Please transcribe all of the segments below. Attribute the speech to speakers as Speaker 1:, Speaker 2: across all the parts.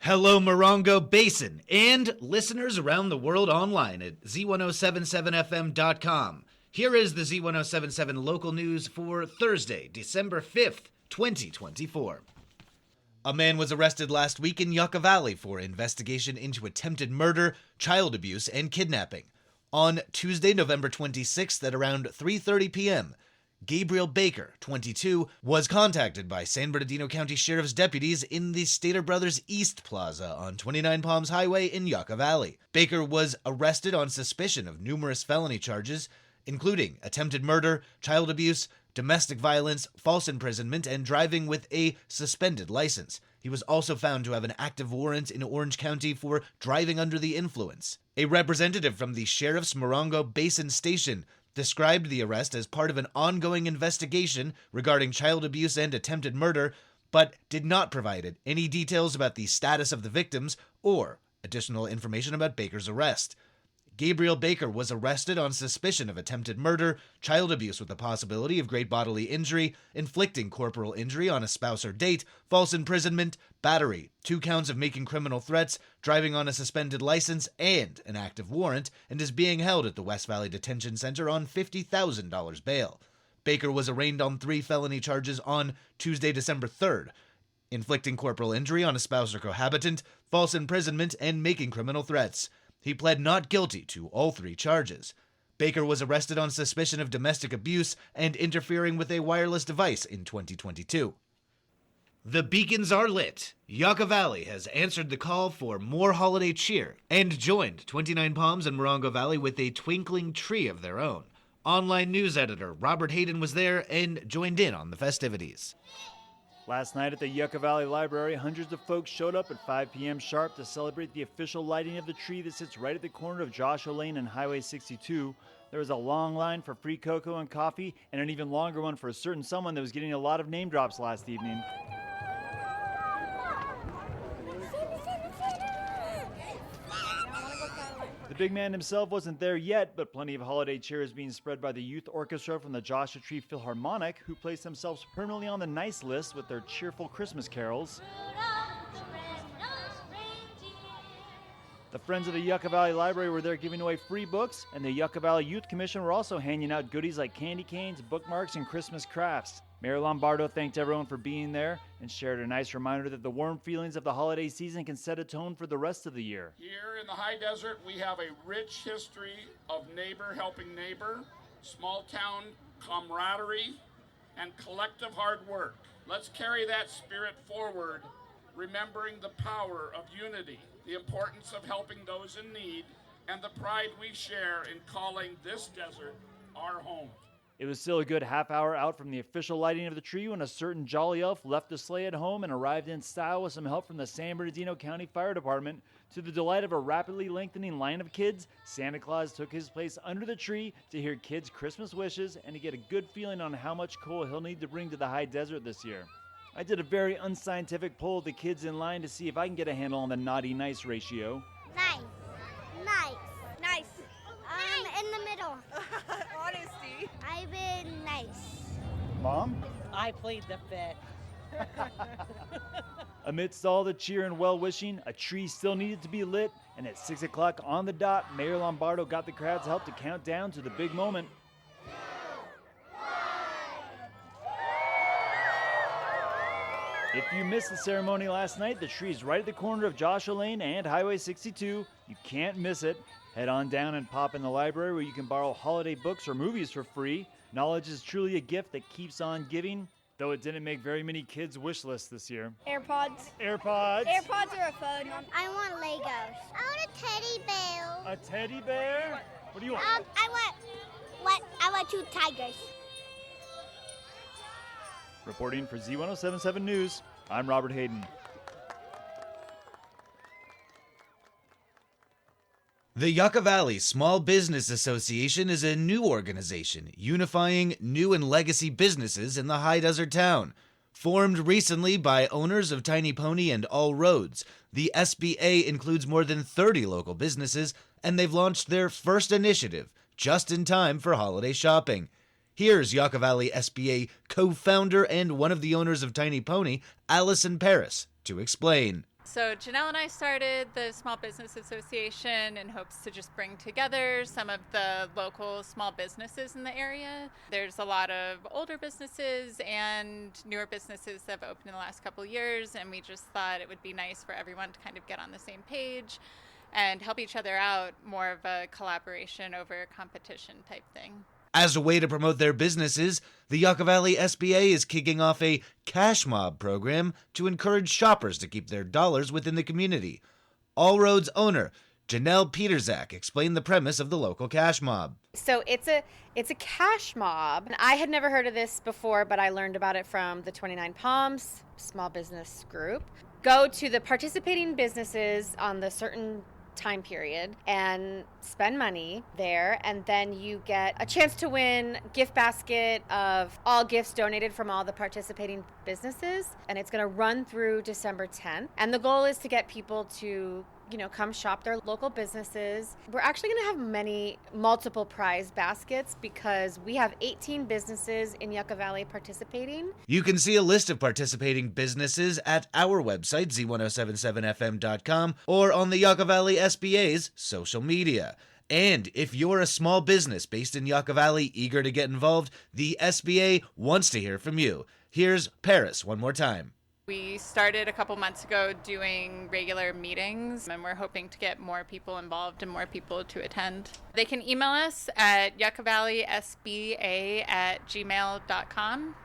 Speaker 1: Hello, Morongo Basin, and listeners around the world online at Z107.7fm.com. Here is the Z107.7 local news for Thursday, December 5th, 2024. A man was arrested last week in Yucca Valley for investigation into attempted murder, child abuse, and kidnapping. On Tuesday, November 26th at around 3:30 p.m., Gabriel Baker, 22, was contacted by San Bernardino County Sheriff's deputies in the Stater Brothers East Plaza on 29 Palms Highway in Yucca Valley. Baker was arrested on suspicion of numerous felony charges, including attempted murder, child abuse, domestic violence, false imprisonment, and driving with a suspended license. He was also found to have an active warrant in Orange County for driving under the influence. A representative from the Sheriff's Morongo Basin Station described the arrest as part of an ongoing investigation regarding child abuse and attempted murder, but did not provide any details about the status of the victims or additional information about Baker's arrest. Gabriel Baker was arrested on suspicion of attempted murder, child abuse with the possibility of great bodily injury, inflicting corporal injury on a spouse or date, false imprisonment, battery, 2 counts of making criminal threats, driving on a suspended license, and an active warrant, and is being held at the West Valley Detention Center on $50,000 bail. Baker was arraigned on 3 felony charges on Tuesday, December 3rd, inflicting corporal injury on a spouse or cohabitant, false imprisonment, and making criminal threats. He pled not guilty to all 3 charges. Baker was arrested on suspicion of domestic abuse and interfering with a wireless device in 2022. The beacons are lit. Yucca Valley has answered the call for more holiday cheer and joined 29 Palms and Morongo Valley with a twinkling tree of their own. Online news editor Robert Hayden was there and joined in on the festivities.
Speaker 2: Last night at the Yucca Valley Library, hundreds of folks showed up at 5 p.m. sharp to celebrate the official lighting of the tree that sits right at the corner of Joshua Lane and Highway 62. There was a long line for free cocoa and coffee, and an even longer one for a certain someone that was getting a lot of name drops last evening. The big man himself wasn't there yet, but plenty of holiday cheer is being spread by the youth orchestra from the Joshua Tree Philharmonic, who place themselves permanently on the nice list with their cheerful Christmas carols. The Friends of the Yucca Valley Library were there giving away free books, and the Yucca Valley Youth Commission were also handing out goodies like candy canes, bookmarks, and Christmas crafts. Mayor Lombardo thanked everyone for being there and shared a nice reminder that the warm feelings of the holiday season can set a tone for the rest of the year.
Speaker 3: Here in the high desert, we have a rich history of neighbor helping neighbor, small town camaraderie, and collective hard work. Let's carry that spirit forward, remembering the power of unity, the importance of helping those in need, and the pride we share in calling this desert our home.
Speaker 2: It was still a good half hour out from the official lighting of the tree when a certain jolly elf left the sleigh at home and arrived in style with some help from the San Bernardino County Fire Department. To the delight of a rapidly lengthening line of kids, Santa Claus took his place under the tree to hear kids' Christmas wishes and to get a good feeling on how much coal he'll need to bring to the high desert this year. I did a very unscientific poll of the kids in line to see if I can get a handle on the naughty-nice ratio.
Speaker 4: Nice. In the middle.
Speaker 5: Honesty.
Speaker 4: I've been nice.
Speaker 2: Mom?
Speaker 5: I played the fifth.
Speaker 2: Amidst all the cheer and well-wishing, a tree still needed to be lit, and at 6 o'clock on the dot, Mayor Lombardo got the crowd's help to count down to the big moment. If you missed the ceremony last night, the tree is right at the corner of Joshua Lane and Highway 62. You can't miss it. Head on down and pop in the library where you can borrow holiday books or movies for free. Knowledge is truly a gift that keeps on giving, though it didn't make very many kids' wish lists this year.
Speaker 4: AirPods.
Speaker 2: AirPods?
Speaker 4: AirPods or a phone. I want Legos. I want a teddy bear.
Speaker 2: A teddy bear? What do you want?
Speaker 4: I want 2 tigers.
Speaker 2: Reporting for Z107.7 News, I'm Robert Hayden.
Speaker 1: The Yucca Valley Small Business Association is a new organization unifying new and legacy businesses in the high desert town. Formed recently by owners of Tiny Pony and All Roads, the SBA includes more than 30 local businesses, and they've launched their first initiative just in time for holiday shopping. Here's Yucca Valley SBA co-founder and one of the owners of Tiny Pony, Allison Paris, to explain.
Speaker 6: So Janelle and I started the Small Business Association in hopes to just bring together some of the local small businesses in the area. There's a lot of older businesses and newer businesses that have opened in the last couple of years, and we just thought it would be nice for everyone to kind of get on the same page and help each other out, more of a collaboration over competition type thing.
Speaker 1: As a way to promote their businesses, the Yucca Valley SBA is kicking off a cash mob program to encourage shoppers to keep their dollars within the community. All Roads owner Janelle Peterzak explained the premise of the local cash mob.
Speaker 7: So it's a cash mob. I had never heard of this before, but I learned about it from the 29 Palms small business group. Go to the participating businesses on the certain time period and spend money there, and then you get a chance to win gift basket of all gifts donated from all the participating businesses, and it's going to run through December 10th, and the goal is to get people to come shop their local businesses. We're actually going to have multiple prize baskets because we have 18 businesses in Yucca Valley participating.
Speaker 1: You can see a list of participating businesses at our website, Z107.7fm.com, or on the Yucca Valley SBA's social media. And if you're a small business based in Yucca Valley eager to get involved, the SBA wants to hear from you. Here's Paris one more time.
Speaker 6: We started a couple months ago doing regular meetings, and we're hoping to get more people involved and more people to attend. They can email us at yuccavalley.sba@gmail.com.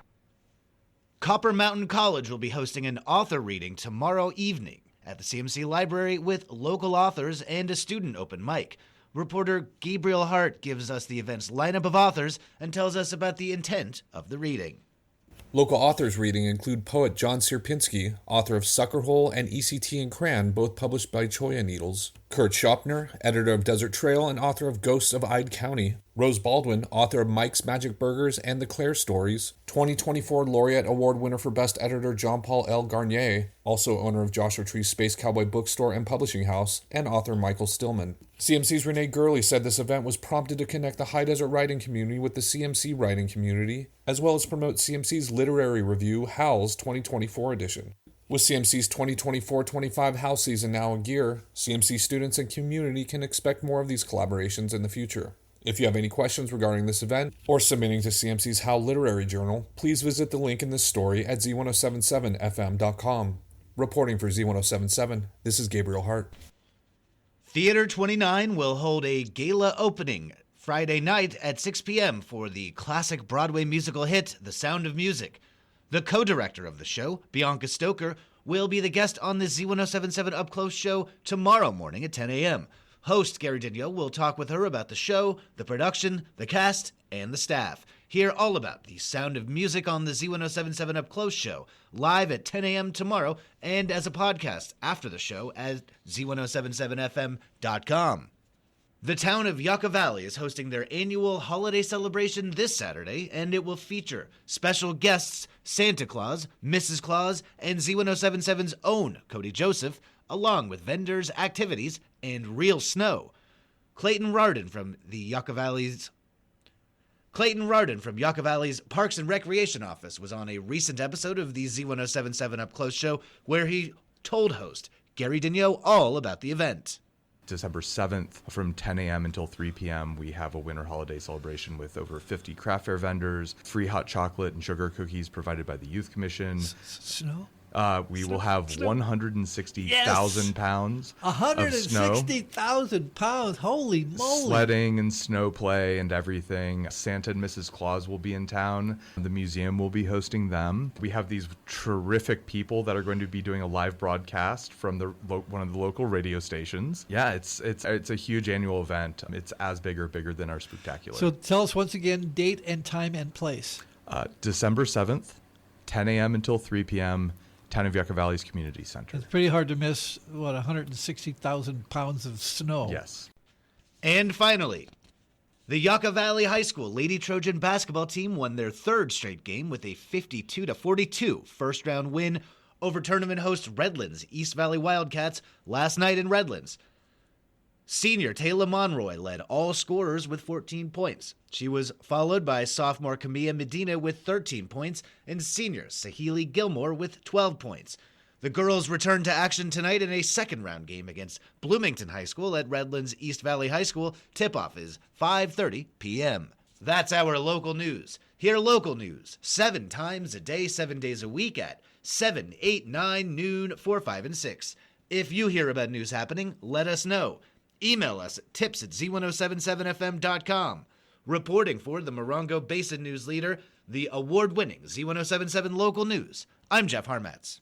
Speaker 1: Copper Mountain College will be hosting an author reading tomorrow evening at the CMC Library with local authors and a student open mic. Reporter Gabriel Hart gives us the event's lineup of authors and tells us about the intent of the reading.
Speaker 8: Local authors reading include poet John Sierpinski, author of Suckerhole and ECT and Cran, both published by Choya Needles; Kurt Schopner, editor of Desert Trail and author of Ghosts of Ide County; Rose Baldwin, author of Mike's Magic Burgers and The Claire Stories; 2024 Laureate Award winner for Best Editor John Paul L. Garnier, also owner of Joshua Tree's Space Cowboy Bookstore and Publishing House, and author Michael Stillman. CMC's Renee Gurley said this event was prompted to connect the High Desert writing community with the CMC writing community, as well as promote CMC's literary review, Howl's 2024 edition. With CMC's 2024-25 Howl season now in gear, CMC students and community can expect more of these collaborations in the future. If you have any questions regarding this event or submitting to CMC's Howl Literary Journal, please visit the link in this story at Z107.7fm.com. Reporting for Z107.7, this is Gabriel Hart.
Speaker 1: Theater 29 will hold a gala opening Friday night at 6 p.m. for the classic Broadway musical hit, The Sound of Music. The co-director of the show, Bianca Stoker, will be the guest on the Z107.7 Up Close show tomorrow morning at 10 a.m. Host Gary Daniel will talk with her about the show, the production, the cast, and the staff. Hear all about The Sound of Music on the Z107.7 Up Close show, live at 10 a.m. tomorrow, and as a podcast after the show at Z107.7fm.com. The town of Yucca Valley is hosting their annual holiday celebration this Saturday, and it will feature special guests Santa Claus, Mrs. Claus, and Z107.7's own Cody Joseph, along with vendors, activities, and real snow. Clayton Rardon from Yucca Valley's Parks and Recreation Office was on a recent episode of the Z107.7 Up Close show where he told host Gary Daniel all about the event.
Speaker 9: December 7th from 10 a.m. until 3 p.m. we have a winter holiday celebration with over 50 craft fair vendors, free hot chocolate and sugar cookies provided by the Youth Commission.
Speaker 10: Snow?
Speaker 9: We will have 160,000 pounds of snow.
Speaker 10: 160,000 pounds. Holy moly.
Speaker 9: Sledding and snow play and everything. Santa and Mrs. Claus will be in town. The museum will be hosting them. We have these terrific people that are going to be doing a live broadcast from one of the local radio stations. Yeah, it's a huge annual event. It's as big or bigger than our Spooktacular.
Speaker 10: So tell us once again, date and time and place.
Speaker 9: December 7th, 10 a.m. until 3 p.m., Town of Yucca Valley's Community Center.
Speaker 10: It's pretty hard to miss, 160,000 pounds of snow.
Speaker 9: Yes.
Speaker 1: And finally, the Yucca Valley High School Lady Trojan basketball team won their third straight game with a 52-42 first-round win over tournament host Redlands East Valley Wildcats last night in Redlands. Senior Taylor Monroy led all scorers with 14 points. She was followed by sophomore Camilla Medina with 13 points and senior Sahili Gilmore with 12 points. The girls return to action tonight in a second-round game against Bloomington High School at Redlands East Valley High School. Tip-off is 5:30 p.m. That's our local news. Hear local news 7 times a day, 7 days a week at 7, 8, 9, noon, 4, 5, and 6. If you hear about news happening, let us know. Email us at tips@Z107.7fm.com. Reporting for the Morongo Basin News Leader, the award-winning Z107.7 Local News, I'm Jeff Harmatz.